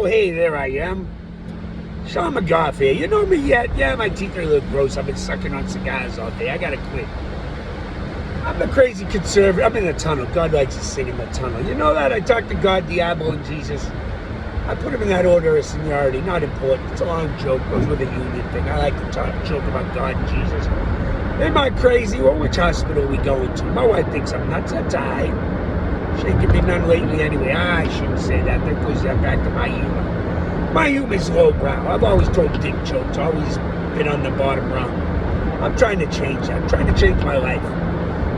Oh, hey, there I am. Sean McGough here. You know me yet? Yeah, my teeth are a little gross. I've been sucking on cigars all day. I gotta quit. I'm the crazy conservative. I'm in a tunnel. God likes to sing in the tunnel. You know that? I talk to God, Diablo, and Jesus. I put them in that order of seniority. Not important. It's a long joke. Goes with a union thing. I like to joke about God and Jesus. Am I crazy? Well, which hospital are we going to? My wife thinks I'm nuts. That's all right. She ain't given me none lately anyway. I shouldn't say that. That goes back to my humor. My humor's lowbrow. I've always told dick jokes. Always been on the bottom rung. I'm trying to change that. I'm trying to change my life.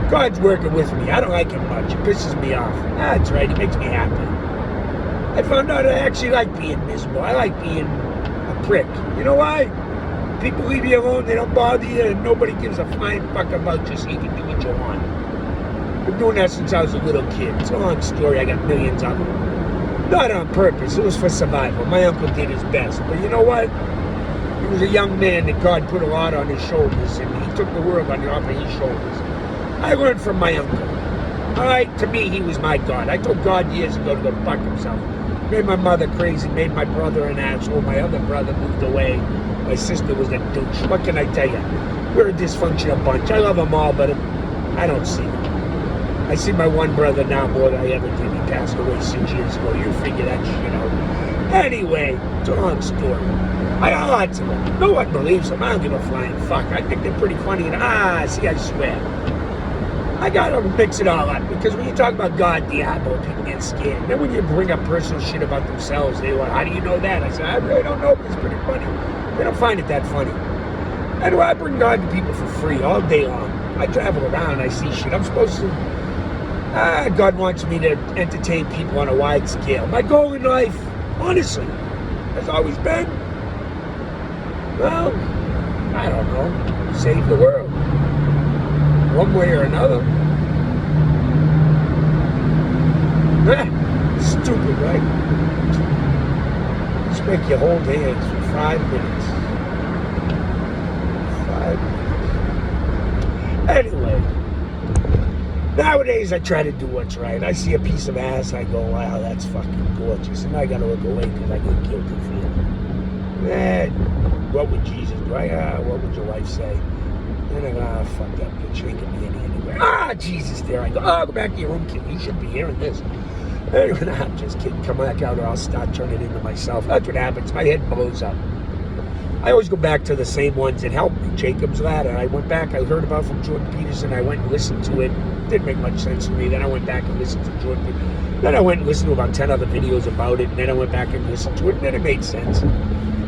God's working with me. I don't like him much. It pisses me off. That's right. It makes me happy. I found out I actually like being miserable. I like being a prick. You know why? People leave you alone. They don't bother you. And nobody gives a flying fuck about you so you can do what you want. I've been doing that since I was a little kid. It's a long story. I got millions of them. Not on purpose. It was for survival. My uncle did his best. But you know what? He was a young man that God put a lot on his shoulders. And he took the world off of his shoulders. I learned from my uncle. All right, to me, he was my God. I told God years ago to go fuck himself. Made my mother crazy, made my brother an asshole. My other brother moved away. My sister was a douche. What can I tell you? We're a dysfunctional bunch. I love them all, but I don't see them. I see my one brother now more than I ever did. He passed away 6 years ago. You figure that shit out. Anyway, it's a long story. I got lots of them. No one believes them. I don't give a flying fuck. I think they're pretty funny. And see, I swear. I gotta mix it all up, because when you talk about God, Diablo, people get scared. And then when you bring up personal shit about themselves, they go, how do you know that? I said, I really don't know, but it's pretty funny. They don't find it that funny. Anyway, I bring God to people for free all day long. I travel around, I see shit. I'm supposed to, God wants me to entertain people on a wide scale. My goal in life, honestly, has always been, well, I don't know, save the world. One way or another. Stupid, right? Just make you hold hands for 5 minutes. 5 minutes. Anyway, nowadays I try to do what's right. I see a piece of ass, I go, wow, that's fucking gorgeous. And I gotta look away because I get guilty for it. What would Jesus do? What would your wife say? And I go, fuck that bitch, ain't gonna be anywhere. Jesus, there I go. Go back to your room, kid. You should be hearing this. Anyway, I'm just kidding. Come back out or I'll start turning into myself. That's what happens. My head blows up. I always go back to the same ones that helped me. Jacob's Ladder. I went back. I heard about from Jordan Peterson. I went and listened to it. Didn't make much sense to me. Then I went back and listened to Jordan Peterson. Then I went and listened to about 10 other videos about it. And then I went back and listened to it. And then it made sense.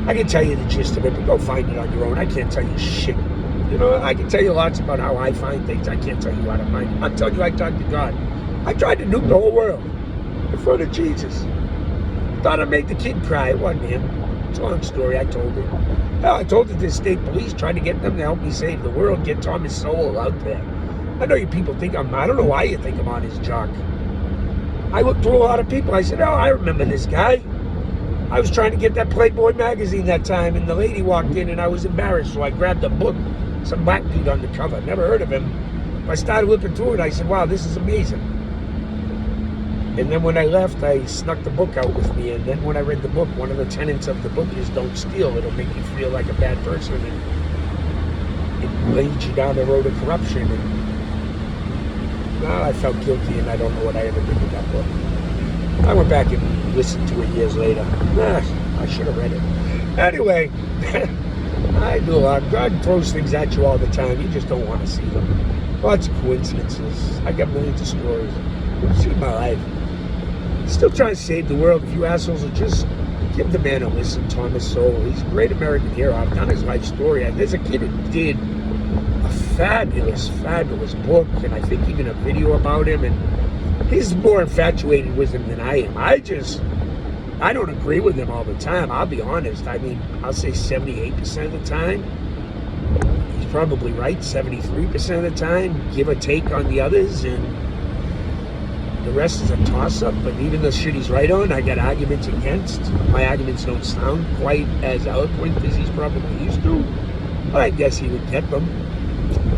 I can tell you the gist of it, but go find it on your own. I can't tell you shit. You know, I can tell you lots about how I find things. I can't tell you how to find it. I'm telling you, I talked to God. I tried to nuke the whole world in front of Jesus. Thought I'd make the kid cry. It wasn't him. It's a long story. I told him. Hell, I told it to the state police, trying to get them to help me save the world, get Thomas Sowell out there. I know you people think I don't know why you think I'm on his jock. I looked through a lot of people. I said, oh, I remember this guy. I was trying to get that Playboy magazine that time, and the lady walked in, and I was embarrassed, so I grabbed the book. Some black dude on the cover. Never heard of him. I started looking through it. I said, wow, this is amazing. And then when I left, I snuck the book out with me. And then when I read the book, one of the tenets of the book is don't steal. It'll make you feel like a bad person. And it leads you down the road of corruption. And well, I felt guilty, and I don't know what I ever did with that book. I went back and listened to it years later. I should have read it. Anyway, I do a lot. God throws things at you all the time. You just don't want to see them. Lots of coincidences. I got millions of stories. You've seen my life. Still trying to save the world. If you assholes will just give the man a listen, Thomas Sowell. He's a great American hero. I've done his life story. There's a kid who did a fabulous, fabulous book, and I think even a video about him. And he's more infatuated with him than I am. I don't agree with him all the time. I'll be honest. I mean, I'll say 78% of the time. He's probably right 73% of the time. Give or take on the others. And the rest is a toss-up. But even the shit he's right on, I got arguments against. My arguments don't sound quite as eloquent as he's probably used to. But I guess he would get them.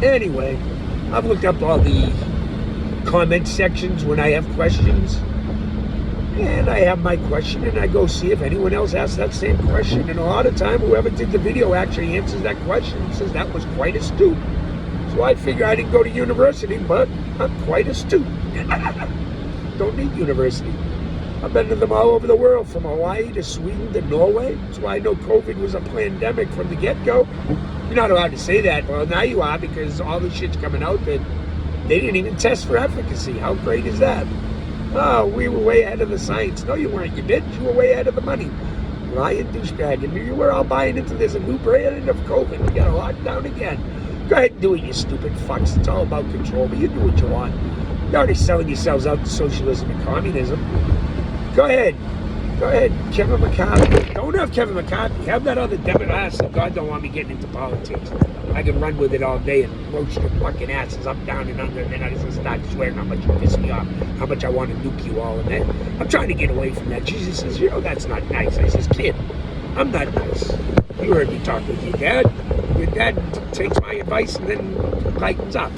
Anyway, I've looked up all the comment sections when I have questions. And I have my question, and I go see if anyone else asks that same question. And a lot of time, whoever did the video actually answers that question and says that was quite astute. So I figure I didn't go to university, but I'm quite astute. Don't need university. I've been to them all over the world, from Hawaii to Sweden to Norway. That's why I know COVID was a pandemic from the get-go. You're not allowed to say that. Well, now you are, because all the shit's coming out that they didn't even test for efficacy. How great is that? Oh, we were way ahead of the science. No, you weren't, you bitch. You were way ahead of the money. Lying douchebag. And you were all buying into this. A new variant of COVID. We got to lock down again. Go ahead and do it, you stupid fucks. It's all about control, but you do what you want. You're already selling yourselves out to socialism and communism. Go ahead. Go ahead. Kevin McCarthy. Don't have Kevin McCarthy. Have that other Democrat ass that God don't want me getting into politics. I can run with it all day and roast your fucking asses up, down, and under, and then I just start swearing how much you piss me off, how much I want to nuke you all. And then I'm trying to get away from that. Jesus says, you know, that's not nice. I says, kid, I'm not nice. You heard me talk with your dad. Your dad takes my advice and then lightens up.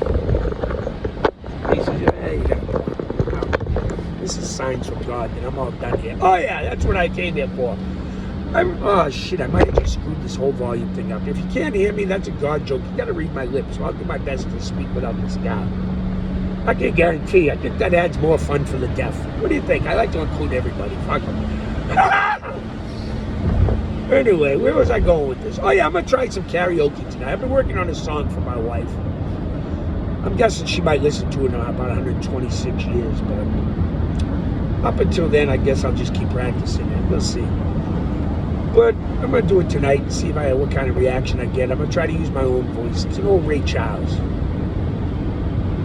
He says, hey, you got a point. This is signs from God, and I'm all done here. Oh, yeah, that's what I came here for. Oh, shit, I might have just screwed this whole volume thing up. If you can't hear me, that's a God joke. You got to read my lips, so I'll do my best to speak without this guy. I can guarantee, I think that adds more fun for the deaf. What do you think? I like to include everybody. Fuck them. Anyway, where was I going with this? Oh, yeah, I'm going to try some karaoke tonight. I've been working on a song for my wife. I'm guessing she might listen to it in about 126 years, but up until then, I guess I'll just keep practicing it. We'll see. But I'm going to do it tonight and see what kind of reaction I get. I'm going to try to use my own voice. It's an old Ray Charles.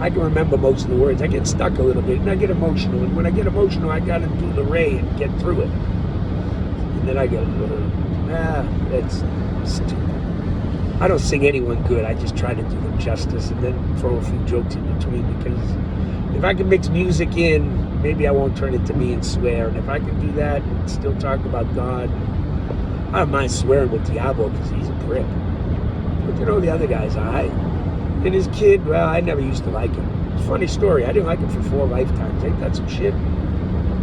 I can remember most of the words. I get stuck a little bit, and I get emotional. And when I get emotional, I got to do the Ray and get through it. And then I go, that's stupid. I don't sing anyone good. I just try to do them justice and then throw a few jokes in between, because if I can mix music in, maybe I won't turn it to me and swear. And if I can do that and still talk about God, I don't mind swearing with Diablo because he's a prick. But you know, the other guy's alright. And his kid, well, I never used to like him. It's a funny story. I didn't like him for 4 lifetimes. Ain't that some shit?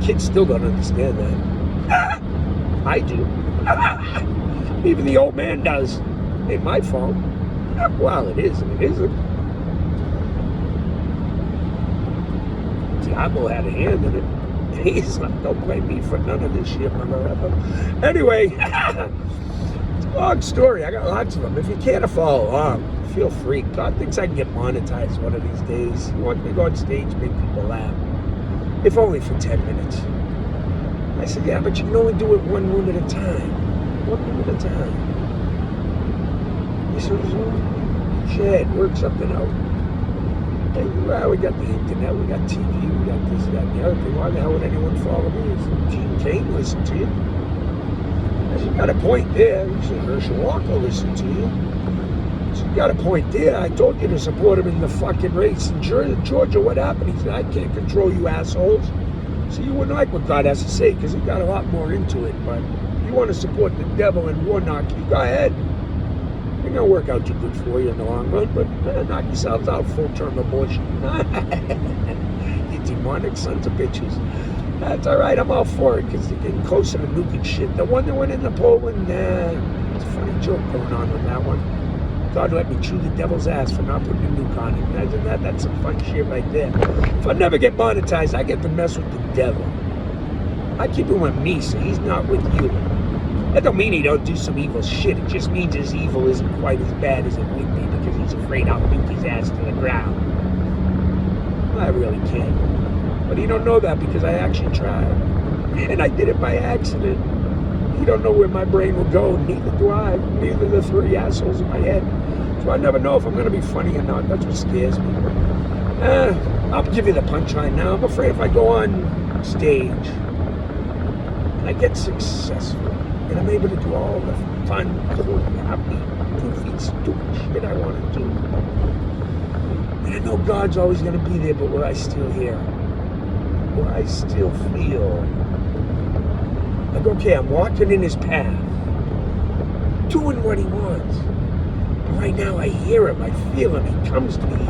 Kids still don't understand that. I do. Even the old man does. Ain't my fault. Well, it is and it isn't. Diablo had a hand in it. He's like, don't blame me for none of this shit, mother. Anyway, it's a long story. I got lots of them. If you care to follow along, feel free. God thinks I can get monetized one of these days. He wants me to go on stage, make people laugh. If only for 10 minutes. I said, yeah, but you can only do it one room at a time. One room at a time. He says, shit, work something out. Hey, well, we got the internet, we got TV, we got this, that, and the other thing. Why the hell would anyone follow me? So Gene Kane listen to you. I said, you got a point there. You said Herschel Walker listen to you. I said, you got a point there. I told you to support him in the fucking race in Georgia. What happened? He said, I can't control you assholes. So you wouldn't like what God has to say, because he got a lot more into it. But if you want to support the devil and warnock, you go ahead. It's going to work out too good for you in the long run, but knock yourselves out, full-term abortion. You demonic sons of bitches. That's all right, I'm all for it, because they're getting closer to nuking shit. The one that went into Poland, it's a funny joke going on with that one. God let me chew the devil's ass for not putting a nuke on it. Imagine that, that's some fun shit right there. If I never get monetized, I get to mess with the devil. I keep him with me, so he's not with you. That don't mean he don't do some evil shit. It just means his evil isn't quite as bad as it would be, because he's afraid I'll nuke his ass to the ground. Well, I really can't. But he don't know that, because I actually tried. And I did it by accident. You don't know where my brain will go, neither do I. Neither the 3 assholes in my head. So I never know if I'm going to be funny or not. That's what scares me. I'll give you the punchline now. I'm afraid if I go on stage and I get successful, and I'm able to do all the fun, cool, happy, goofy, stupid shit I want to do. And I know God's always going to be there, but will I still hear? Will I still feel? Like, okay, I'm walking in his path, doing what he wants. But right now I hear him, I feel him, he comes to me.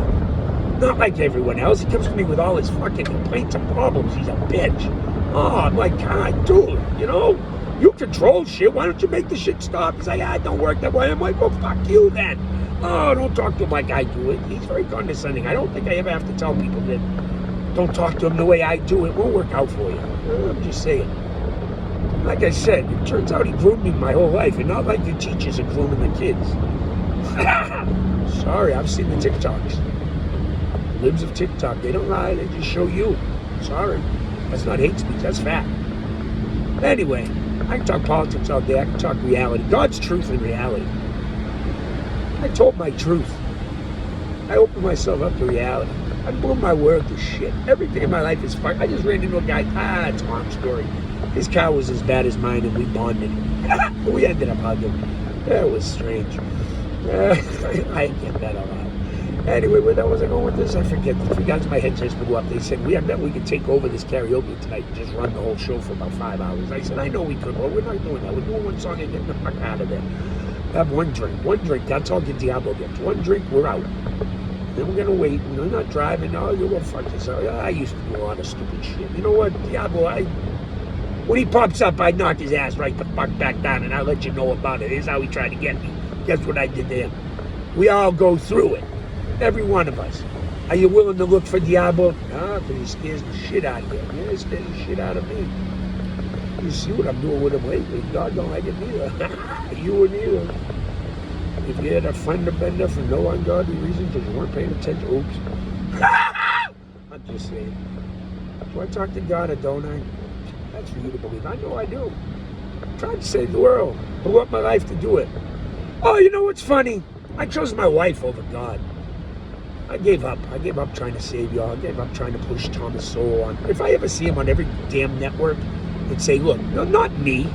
Not like everyone else, he comes to me with all his fucking complaints and problems. He's a bitch. Oh, I'm like, God, dude, you know, you control shit. Why don't you make the shit stop? He's like, it don't work that way. I'm like, well, fuck you then. Oh, don't talk to him like I do it. He's very condescending. I don't think I ever have to tell people that don't talk to him the way I do. It won't work out for you. I'm just saying. Like I said, it turns out he groomed me my whole life, and not like the teachers are grooming the kids. Sorry, I've seen the TikToks. Libs of TikTok, they don't lie, they just show you. Sorry. That's not hate speech, that's fact. Anyway, I can talk politics all day, I can talk reality. God's truth and reality. I told my truth. I opened myself up to reality. I blew my word to shit. Everything in my life is fucked. I just ran into a guy, it's a long story. His car was as bad as mine and we bonded. We ended up hugging. That was strange. I get that a lot. Anyway, where the hell was I going with this? I forget. The 3 guys in my head just blew up. They said, I bet we could take over this karaoke tonight and just run the whole show for about 5 hours. I said, I know we could, but we're not doing that. We're doing one song and getting the fuck out of there. Have one drink. One drink. That's all the Diablo gets. One drink, we're out. Then we're going to wait. And we're not driving. Oh, you'll go fuck yourself. I used to do a lot of stupid shit. You know what? Diablo, when he pops up, I knock his ass right the fuck back down, and I'll let you know about it. Here's how he tried to get me. Guess what I did to him? We all go through it. Every one of us. Are you willing to look for Diablo? No, because he scares the shit out of you. Yeah, he scares the shit out of me. You see what I'm doing with him lately. God don't like it neither. You wouldn't either. If you had a fender bender for no ungodly reason because you weren't paying attention, oops. I'm just saying. Do I talk to God or don't I? That's for you to believe. I know I do. I'm trying to save the world. Blew up my life to do it. Oh, you know what's funny? I chose my wife over God. I gave up. I gave up trying to save y'all. I gave up trying to push Thomas Sowell on. If I ever see him on every damn network and say, look, no, not me.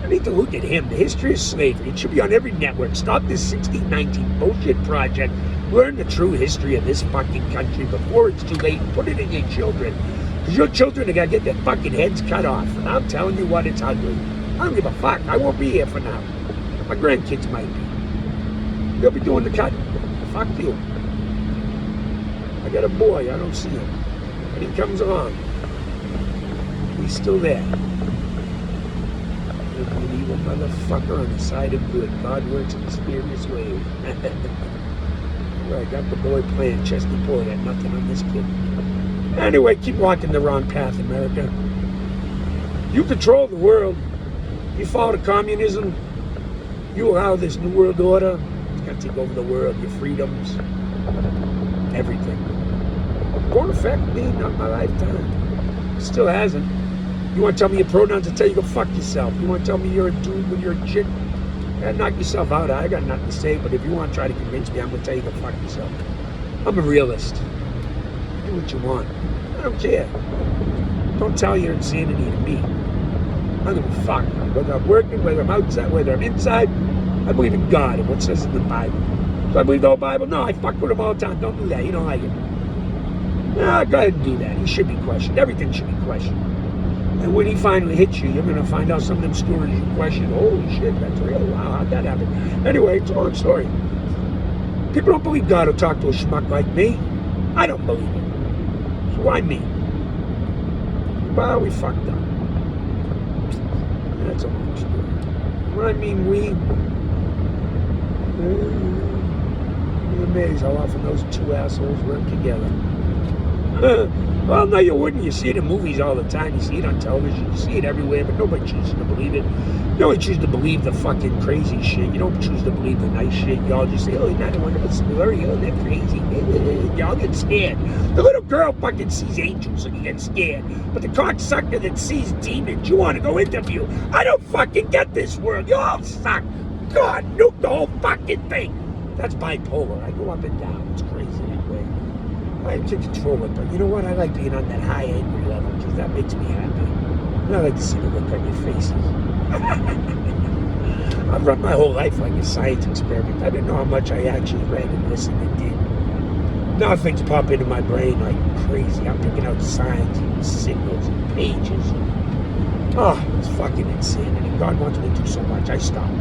I need to look at him. The history of slavery. It should be on every network. Stop this 1619 bullshit project. Learn the true history of this fucking country before it's too late. Put it in your children. Because your children are going to get their fucking heads cut off. And I'm telling you what, it's ugly. I don't give a fuck. I won't be here for now. My grandkids might be. They'll be doing the cut. Fuck you. I got a boy. I don't see him. And he comes along. He's still there. An evil motherfucker on the side of good. God works in mysterious ways. I got the boy playing chesty boy. Got nothing on this kid. Anyway, keep walking the wrong path, America. You control the world. You fall to communism. You allow this new world order. It's going to take over the world. Your freedoms. Everything. Won't affect me, not my lifetime. Still hasn't. You want to tell me your pronouns? I'll tell you go fuck yourself. You want to tell me you're a dude when you're a chick? Knock yourself out. I got nothing to say, but if you want to try to convince me, I'm going to tell you go fuck yourself. I'm a realist. Do what you want. I don't care. Don't tell your insanity to me. I don't give a fuck. Whether I'm working, whether I'm outside, whether I'm inside, I believe in God and what says in the Bible. So I believe the whole Bible? No, I fuck with him all the time. Don't do that. You don't like it. No, go ahead and do that. He should be questioned. Everything should be questioned. And when he finally hits you, you're going to find out some of them stories you question. Holy shit, that's real. Wow, how'd that happen? Anyway, it's a long story. People don't believe God will talk to a schmuck like me. I don't believe it. So why me? Well, we fucked up. That's a long story. When I mean we, you're amazed how often those two assholes work together. Well, no, you wouldn't. You see it in movies all the time. You see it on television. You see it everywhere, but nobody chooses to believe it. You only choose to believe the fucking crazy shit. You don't choose to believe the nice shit. Y'all just say, oh, you're not a wonderful story. Oh, they're crazy. Y'all get scared. The little girl fucking sees angels and you get scared. But the cocksucker that sees demons, you want to go interview. I don't fucking get this world. You all suck. God, nuke the whole fucking thing. That's bipolar. I go up and down. It's crazy that way. I can control it, but you know what? I like being on that high angry level because that makes me happy. And I like to see the look on your faces. I've run my whole life like a science experiment. I didn't know how much I actually read and listened and did. Now things pop into my brain like crazy. I'm picking out signs and signals and pages. Oh, it's fucking insanity. God wants me to do so much. I stopped.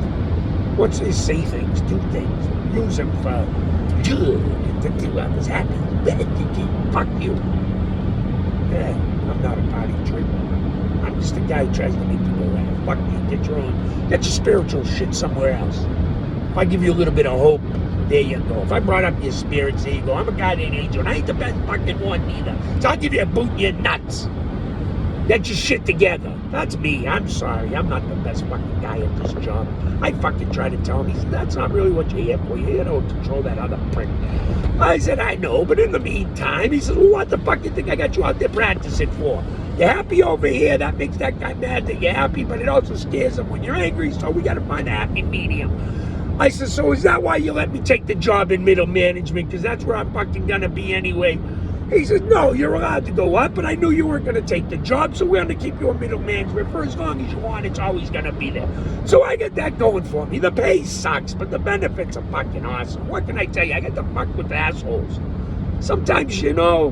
Once they say things, do things, use them for good. I was happy. Fuck you. Yeah, I'm not a party trick. just a guy who tries to make people laugh. Fuck you, get your spiritual shit somewhere else. If I give you a little bit of hope, there you go. If I brought up your spirits, there you go. I'm a guy named Angel, and I ain't the best fucking one either. So I'll give you a boot in your nuts. Get your shit together. That's me. I'm sorry. I'm not the best fucking guy at this job. I fucking try to tell him. He said, that's not really what you're here for. You're here to control that other prick. I said, I know, but in the meantime, he said, well, what the fuck do you think I got you out there practicing for? You're happy over here. That makes that guy mad that you're happy, but it also scares him when you're angry, so we got to find a happy medium. I said, so is that why you let me take the job in middle management? Because that's where I'm fucking going to be anyway. He says, no, you're allowed to go up, but I knew you weren't going to take the job, so we're going to keep you in middle management for as long as you want. It's always going to be there. So I get that going for me. The pay sucks, but the benefits are fucking awesome. What can I tell you? I get to fuck with assholes. Sometimes, you know,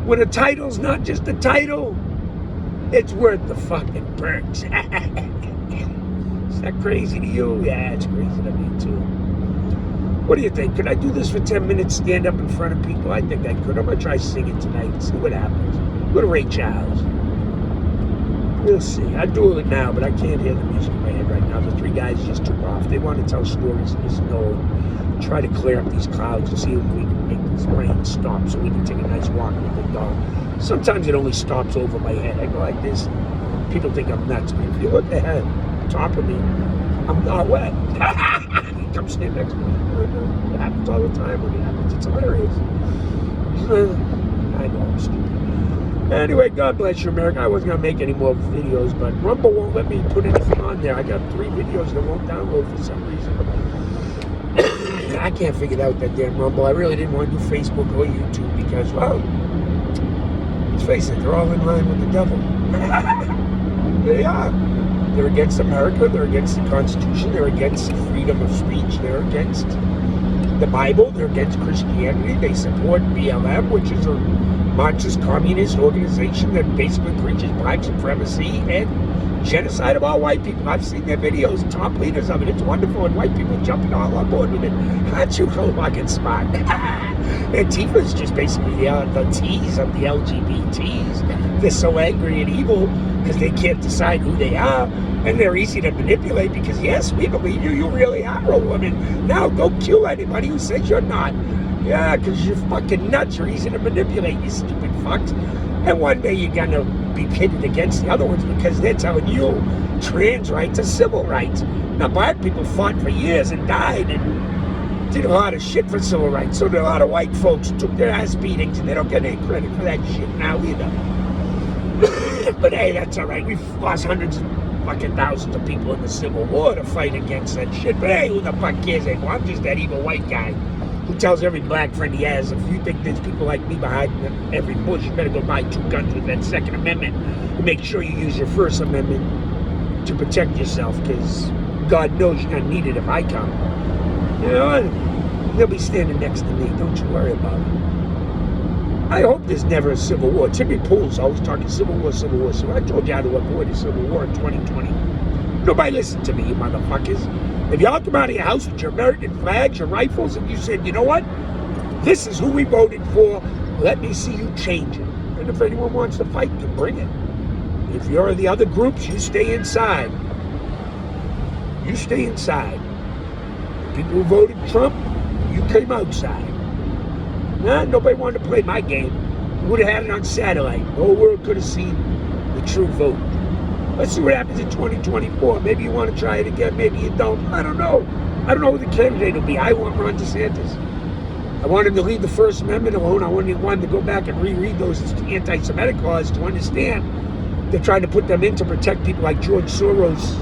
when a title's not just a title, it's worth the fucking perks. Is that crazy to you? Yeah, it's crazy to me, too. What do you think? Could I do this for 10 minutes, stand up in front of people? I think I could. I'm going to try singing tonight, see what happens. Go to Ray Charles. We'll see. I'd do it now, but I can't hear the music in my head right now. The three guys just took off. They want to tell stories in the snow and try to clear up these clouds and see if we can make this rain stop so we can take a nice walk with the dog. Sometimes it only stops over my head. I go like this. People think I'm nuts, but if you look ahead, top of me, I'm not wet. Come stand next to me. It happens all the time when it happens. It's hilarious. I know I'm stupid. Anyway, God bless you, America. I wasn't going to make any more videos, but Rumble won't let me put anything on there. I got 3 videos that won't download for some reason. I can't figure out that damn Rumble. I really didn't want to do Facebook or YouTube because, well, let's face it, they're all in line with the devil. They are. They're against America, they're against the Constitution, they're against freedom of speech, they're against the Bible, they're against Christianity, they support BLM, which is a Marxist communist organization that basically preaches black supremacy and genocide of all white people. I've seen their videos, top leaders of it, it's wonderful, and white people jumping all on board with it. Aren't you so fucking smart? Antifa is just basically the T's of the LGBTs. They're so angry and evil because they can't decide who they are, and they're easy to manipulate because, yes, we believe you, you really are a woman. Now go kill anybody who says you're not. Yeah, because you're fucking nuts. You're easy to manipulate, you stupid fucks. And one day you're going to be pitted against the other ones because they're telling you trans rights are civil rights. Now, black people fought for years and died and did a lot of shit for civil rights. So did a lot of white folks who took their ass beatings, and they don't get any credit for that shit now either. But hey, that's all right. We've lost hundreds of fucking thousands of people in the Civil War to fight against that shit. But hey, who the fuck cares anymore? I'm just that evil white guy who tells every black friend he has, if you think there's people like me behind every bush, you better go buy 2 guns with that Second Amendment and make sure you use your First Amendment to protect yourself, because God knows you're gonna need it if I come. You know, they'll be standing next to me. Don't you worry about it. I hope there's never a civil war. Timmy Pool's always talking civil war, civil war. So I told you how to avoid a civil war in 2020. Nobody listened to me, you motherfuckers. If y'all come out of your house with your American flags, your rifles, and you said, you know what? This is who we voted for. Let me see you change it. And if anyone wants to fight, then bring it. If you're the other groups, you stay inside. You stay inside. People who voted Trump, you came outside. Nah, nobody wanted to play my game. We would have had it on satellite. The whole world could have seen the true vote. Let's see what happens in 2024. Maybe you want to try it again. Maybe you don't. I don't know. I don't know who the candidate will be. I want Ron DeSantis. I want him to leave the First Amendment alone. I want him to go back and reread those anti-Semitic laws to understand they're trying to put them in to protect people like George Soros,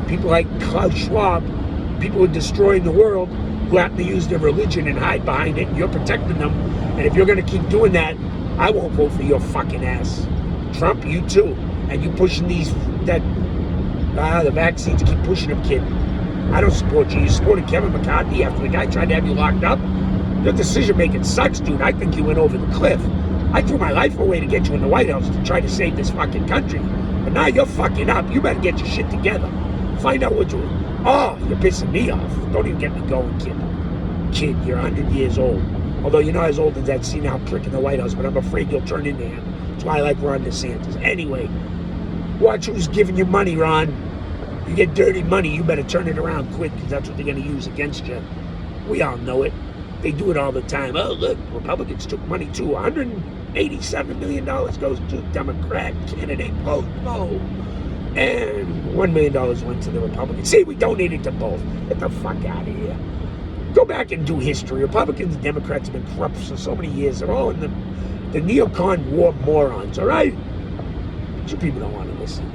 people like Klaus Schwab, people who are destroying the world, who happen to use their religion and hide behind it, and you're protecting them. And if you're going to keep doing that, I won't vote for your fucking ass. Trump, you too. And you pushing the vaccines, keep pushing them, kid. I don't support you. You supported Kevin McCarthy after the guy tried to have you locked up. Your decision making sucks, dude. I think you went over the cliff. I threw my life away to get you in the White House to try to save this fucking country. But now you're fucking up. You better get your shit together. Find out what you're... Oh, you're pissing me off. Don't even get me going, kid. Kid, you're 100 years old. Although you're not as old as that senile prick in the White House, but I'm afraid you'll turn into him. That's why I like Ron DeSantis. Anyway, Watch who's giving you money, Ron. You get dirty money, you better turn it around quick, because that's what they're going to use against you. We all know it. They do it all the time. Oh, look, Republicans took money too. $187 million goes to Democrat candidate vote. Oh. And $1 million went to the Republicans. See, we donated to both. Get the fuck out of here. Go back and do history. Republicans and Democrats have been corrupt for so many years. They're all in the neocon war morons, all right? But you people don't want to listen.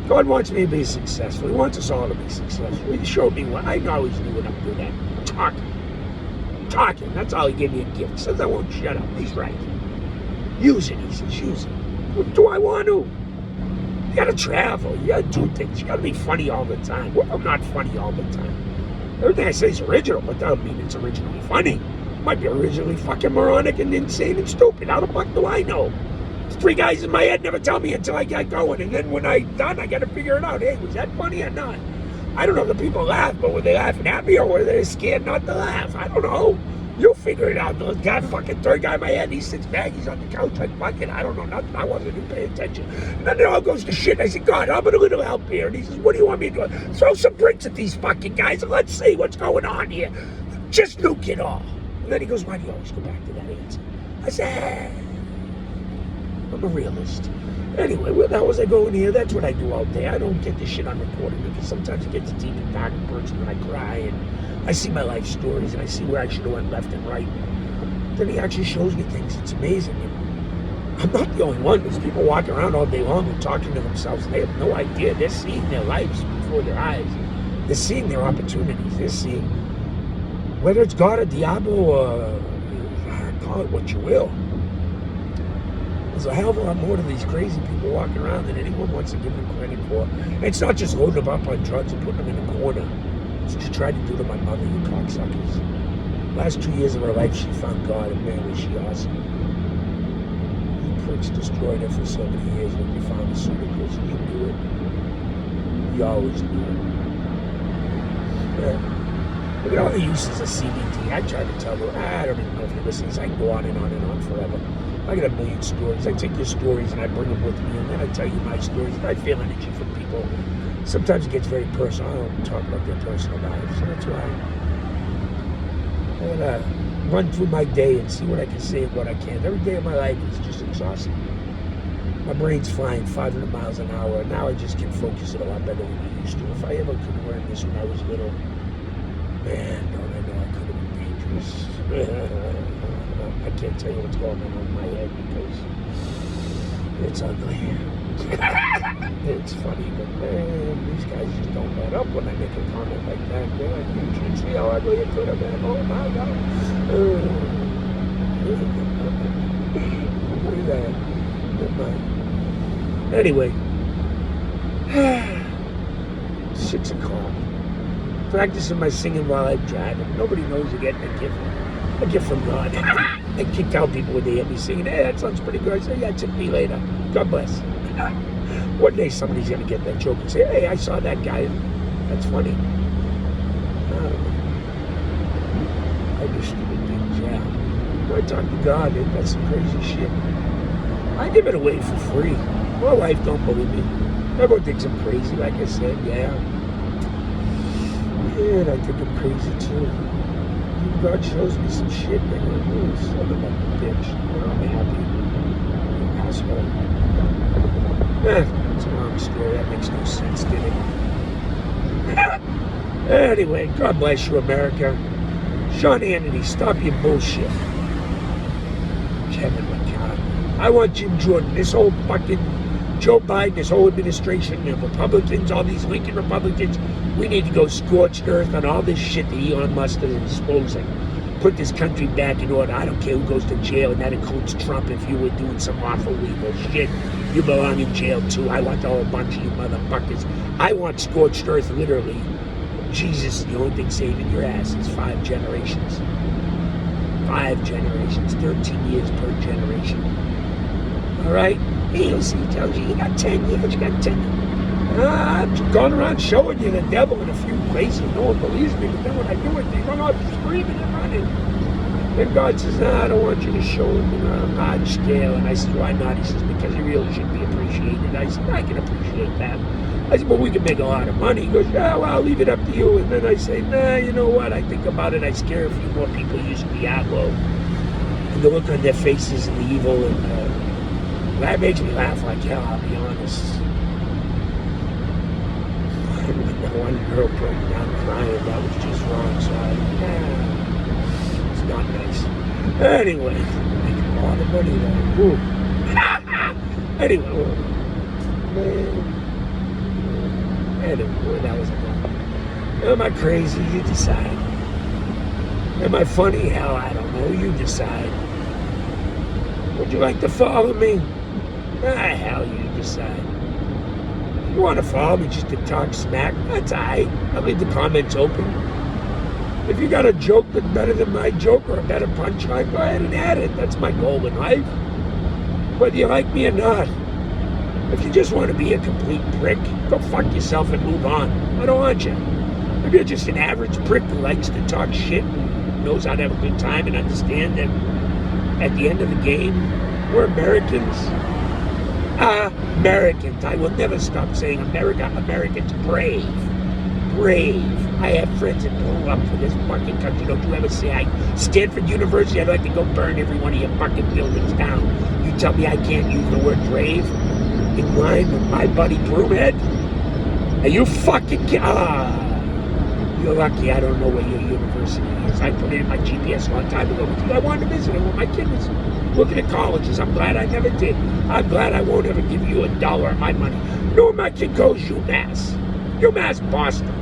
God wants me to be successful. He wants us all to be successful. He showed me what. I always knew what I'm good at. Talking. That's all he gave me a gift. He says I won't shut up. He's right. Use it, he says. Use it. What do I want to? You gotta travel. You gotta do things. You gotta be funny all the time. Well, I'm not funny all the time. Everything I say is original, but that doesn't mean it's originally funny. It might be originally fucking moronic and insane and stupid. How the fuck do I know? Three guys in my head never tell me until I get going, and then when I'm done, I gotta figure it out. Hey, was that funny or not? I don't know if the people laugh, but were they laughing at me or were they scared not to laugh? I don't know. You'll figure it out. That fucking third guy in my head, he sits back, he's on the couch, like fucking, I don't know nothing. I wasn't even paying attention. And then it all goes to shit. And I said, God, I'm a little help here. And he says, what do you want me to do? Throw some bricks at these fucking guys and let's see what's going on here. Just nuke it all. And then he goes, why do you always go back to that answer? I said, I'm a realist. Anyway, where the hell was I going here? That's what I do all day. I don't get this shit on recording because sometimes it gets deep and dark and personal and I cry and I see my life stories and I see where I should have went left and right. Then he actually shows me things. It's amazing. And I'm not the only one. There's people walking around all day long and talking to themselves and they have no idea. They're seeing their lives before their eyes. They're seeing their opportunities. They're seeing, whether it's God or Diablo or call it what you will. There's a hell of a lot more to these crazy people walking around than anyone wants to give them credit for. And it's not just loading them up on drugs and putting them in a corner. It's what you tried to do to my mother, you cocksuckers. Last 2 years of her life, she found God, and man, was she awesome. You pricks destroyed her for so many years with your pharmaceuticals, and you knew it. You always knew it. Yeah. Look at all the uses of CBD. I tried to tell her, I don't even know if you listen. I can go on and on and on forever. I got a million stories. I take your stories and I bring them with me, and then I tell you my stories. And I feel energy from people. Sometimes it gets very personal. I don't talk about their personal lives, so that's why I gotta run through my day and see what I can say and what I can't. Every day of my life is just exhausting. My brain's flying 500 miles an hour, and now I just can focus it a lot better than I used to. If I ever could have learned this when I was little, man, don't I know I could have been dangerous. I can't tell you what's going on in my head because it's ugly. It's funny, but man, these guys just don't let up when I make a comment like that. Man, you can see how ugly it could have been. Oh my God. Look at that. Good night. Anyway, 6 o'clock. Practicing my singing while I'm driving. Nobody knows you're getting a gift from God. I kick out people when they hear me singing, hey, that sounds pretty good. I say, yeah, tip me later. God bless. One day somebody's going to get that joke and say, hey, I saw that guy. That's funny. I do stupid things, yeah. When I talk to God, that's some crazy shit. I give it away for free. My wife don't believe me. Everyone thinks I'm crazy, like I said, yeah. And I think I'm crazy too. God shows me some shit, man. I'm son of a bitch. I'm happy. Asshole. It's a long story. That makes no sense, did it? Anyway, God bless you, America. Sean Hannity, stop your bullshit. Kevin McCarthy. I want Jim Jordan. This whole fucking Joe Biden, this whole administration, the Republicans, all these Lincoln Republicans, we need to go scorched earth on all this shit that Elon Musk is exposing. Put this country back in order. I don't care who goes to jail, and that includes Trump. If you were doing some awful legal shit, you belong in jail too. I want a whole bunch of you motherfuckers. I want scorched earth, literally. Jesus, the only thing saving your ass is 5 generations. 5 generations, 13 years per generation. All right? He tells you, you got 10 years, you got 10. I've gone around showing you the devil in a few places. No one believes me, but then when I do it, they run out screaming and running. And God says, nah, I don't want you to show him on a large scale. And I said, why not? He says, because he really should be appreciated. I said, I can appreciate that. I said, well, we can make a lot of money. He goes, yeah, well, I'll leave it up to you. And then I say, nah, you know what? I think about it. I scare a few more people using Diablo. And the look on their faces and the evil. And that makes me laugh like hell, I'll be honest. When the one girl broke down crying, that was just wrong. So it's not nice. Anyway, making a lot of money though. Anyway, anyway, that was about. Am I crazy? You decide. Am I funny? Hell, I don't know. You decide. Would you like to follow me? Hell, you decide. You want to follow me just to talk smack? That's alright. I'll leave the comments open. If you got a joke that's better than my joke or a better punchline, go ahead and add it. That's my goal in life. Whether you like me or not. If you just want to be a complete prick, go fuck yourself and move on. I don't want you. If you're just an average prick who likes to talk shit and knows how to have a good time and understand that at the end of the game, we're Americans. Americans. I will never stop saying Americans brave. Brave. I have friends that blew up for this fucking country. Don't you ever say Stanford University, I'd like to go burn every one of your fucking buildings down. You tell me I can't use the word brave in line with my buddy Broomhead? Are you fucking you're lucky I don't know where your university is. I put it in my GPS a long time ago because I wanted to visit it when my kid was looking at colleges. I'm glad I never did. I'm glad I won't ever give you $1 of my money. You know where my kid goes? UMass. UMass Boston.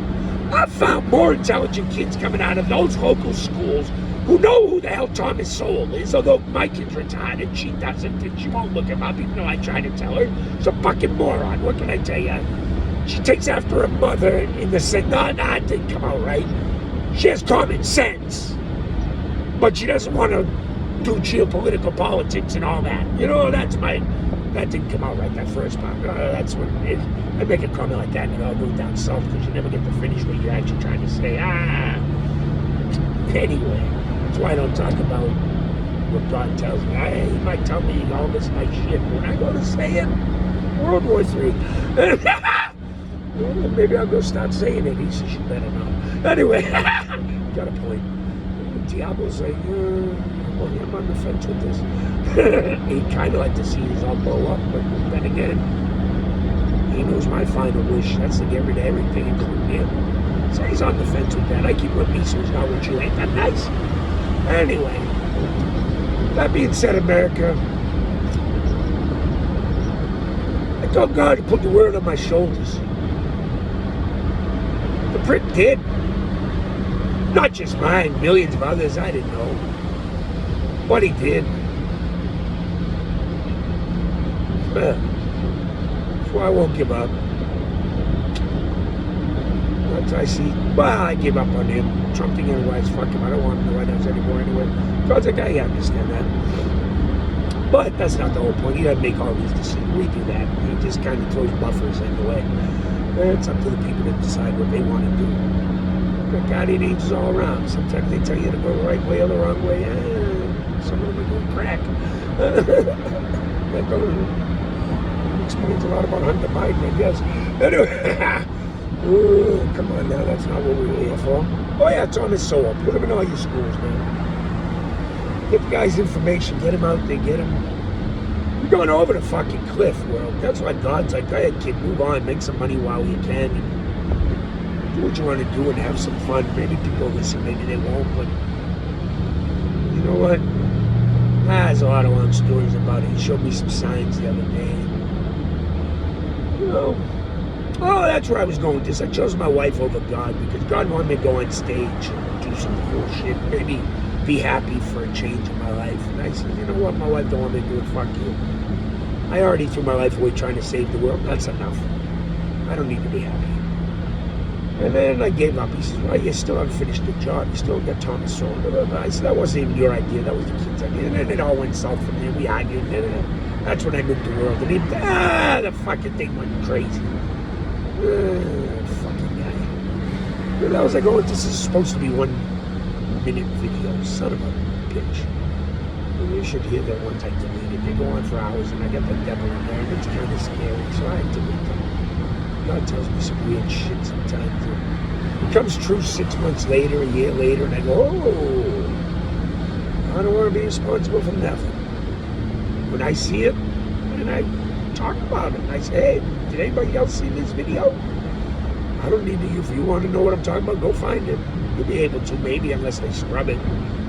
I've found more intelligent kids coming out of those local schools who know who the hell Thomas Sowell is, although my kid's retarded. She doesn't, and she won't look him up, even though I try to tell her. She's a fucking moron. What can I tell you? She takes after her mother in the sense, it didn't come out right. She has common sense, but she doesn't want to do geopolitical politics and all that. You know, that didn't come out right, that first part. That's what it is. I make a comment like that and it all goes down south because you never get to finish what you're actually trying to say. Anyway, that's why I don't talk about what God tells me. He might tell me all this nice shit, but when I go to say it, World War III. Maybe I'll go start saying it. He says you better know. Anyway, got a point. Diablo's like, I'm on the fence with this. He'd kind of like to see his all blow up, but then again, he knows my final wish. That's to get rid of everything, including him. So he's on the fence with that. I keep with me, so he's not with you. Ain't that nice? Anyway, that being said, America, I told God to put the world on my shoulders. The prick did. Not just mine, millions of others, I didn't know. But he did. So I won't give up. Once I see, I give up on him. Trump thing otherwise, fuck him. I don't want him in the White House anymore anyway. God's like, I understand that. But that's not the whole point. He doesn't make all these decisions. We do that. He just kind of throws buffers in the way. It's up to the people to decide what they want to do. But guardian angels all around. Sometimes they tell you to go the right way or the wrong way. Some of them are going crack. That explains a lot about Hunter Biden, I guess. Anyway, come on now, that's not what we were here for. Oh yeah, it's on his soul. Put him in all your schools, man. Get the guy's information, get him out there, get him. You're going over the fucking cliff, world. That's why God's like, go ahead, kid, move on, make some money while you can. And do what you want to do and have some fun. Maybe people listen, maybe they won't, but you know what? There's a lot of long stories about it. He showed me some signs the other day. You know, that's where I was going with this. I chose my wife over God because God wanted me to go on stage and do some cool shit. Maybe be happy for a change in my life. And I said, you know what? My wife don't want me to do it. Fuck you. I already threw my life away trying to save the world. That's enough. I don't need to be happy. And then I gave up. He says, well, you still haven't finished the job. You still got Thomas Sowell. I said, that wasn't even your idea. That was the kid's idea. And then it all went south from there. We argued. And that's when I moved the world. And he, the fucking thing went crazy. Fucking guy. And I was like, oh, this is supposed to be 1 minute video. Son of a bitch. And you should hear that once I delete it. They go on for hours, and I got the devil in there, and it's kind of scary, so I delete them. God tells me some weird shit sometimes. It comes true 6 months later, a year later, and I go, oh, I don't want to be responsible for nothing. When I see it, and I talk about it, and I say, hey, did anybody else see this video? I don't need to. If you want to know what I'm talking about, go find it. You'll be able to, maybe, unless they scrub it.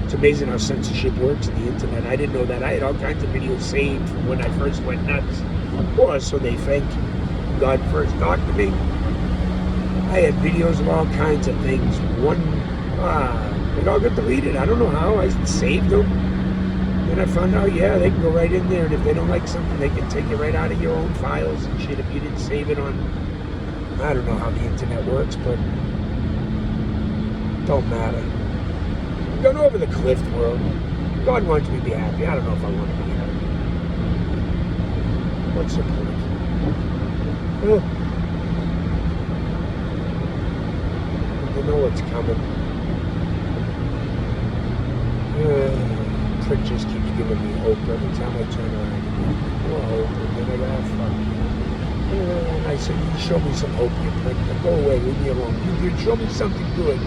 It's amazing how censorship works on the internet. I didn't know that. I had all kinds of videos saved from when I first went nuts. Or so they think. God first talked to me. I had videos of all kinds of things. It all got deleted. I don't know how. I saved them. Then I found out, yeah, they can go right in there, and if they don't like something, they can take it right out of your own files and shit if you didn't save it on. I don't know how the internet works, but don't matter. I'm going over the cliff world. God wants me to be happy. I don't know if I want to be happy. What's the point? You know what's coming. Prick just keeps giving me hope every time I turn around. More hope, and then I go, fuck you. And I said, you show me some hope, you prick. Now go away, leave me alone. You show me something good,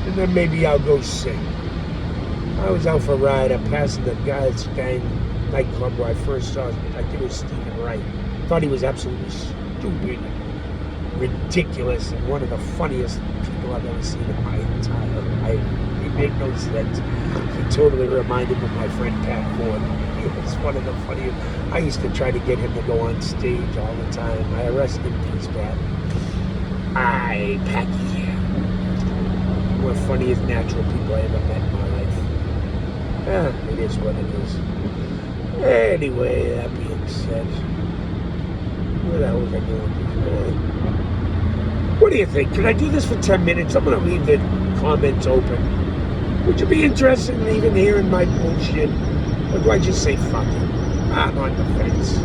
and then maybe I'll go sing. I was out for a ride. I passed the guy's gang nightclub where I first saw, I think it was Stephen Wright. Thought he was absolutely stupid, ridiculous, and one of the funniest people I've ever seen in my entire life. He made no sense. He totally reminded me of my friend Pat Ford. He was one of the funniest. I used to try to get him to go on stage all the time. I arrested him for his Pat. Packy. One of the funniest natural people I ever met in my life. It is what it is. Anyway, that being said, where the hell was I going? What do you think? Can I do this for 10 minutes? I'm going to leave the comments open. Would you be interested in even hearing my bullshit? Or do I just say fuck it? I'm on the fence.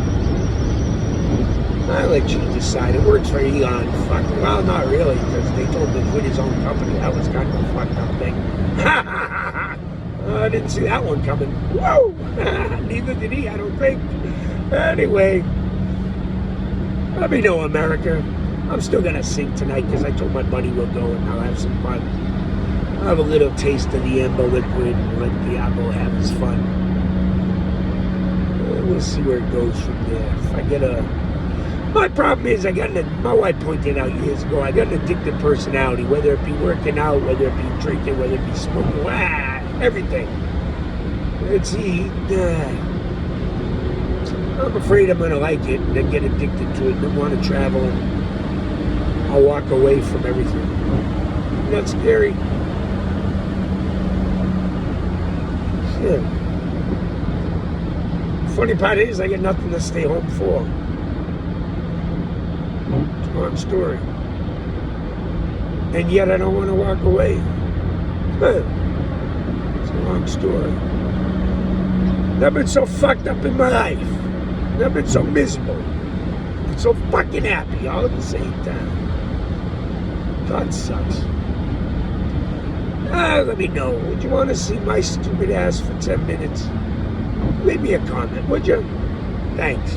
I'll let you decide. It works for Elon. Fuck it. Well, not really, because they told him to quit his own company. That was kind of a fucked up thing. I didn't see that one coming. Whoa! Neither did he, I don't think. Anyway, let me know, America. I'm still going to sing tonight because I told my buddy we'll go and I'll have some fun. I'll have a little taste of the amber liquid and let Diablo have his fun. We'll see where it goes from there. If I get my problem is my wife pointed out years ago, I got an addictive personality, whether it be working out, whether it be drinking, whether it be smoking, everything. I'm afraid I'm going to like it and then get addicted to it and then want to travel and I'll walk away from everything. Isn't that scary? Yeah. Funny part is I got nothing to stay home for. It's a long story. And yet I don't want to walk away. It's a long story. I've been so fucked up in my life. I've been so miserable. I've been so fucking happy all at the same time. God sucks. Let me know. Would you want to see my stupid ass for 10 minutes? Leave me a comment, would you? Thanks.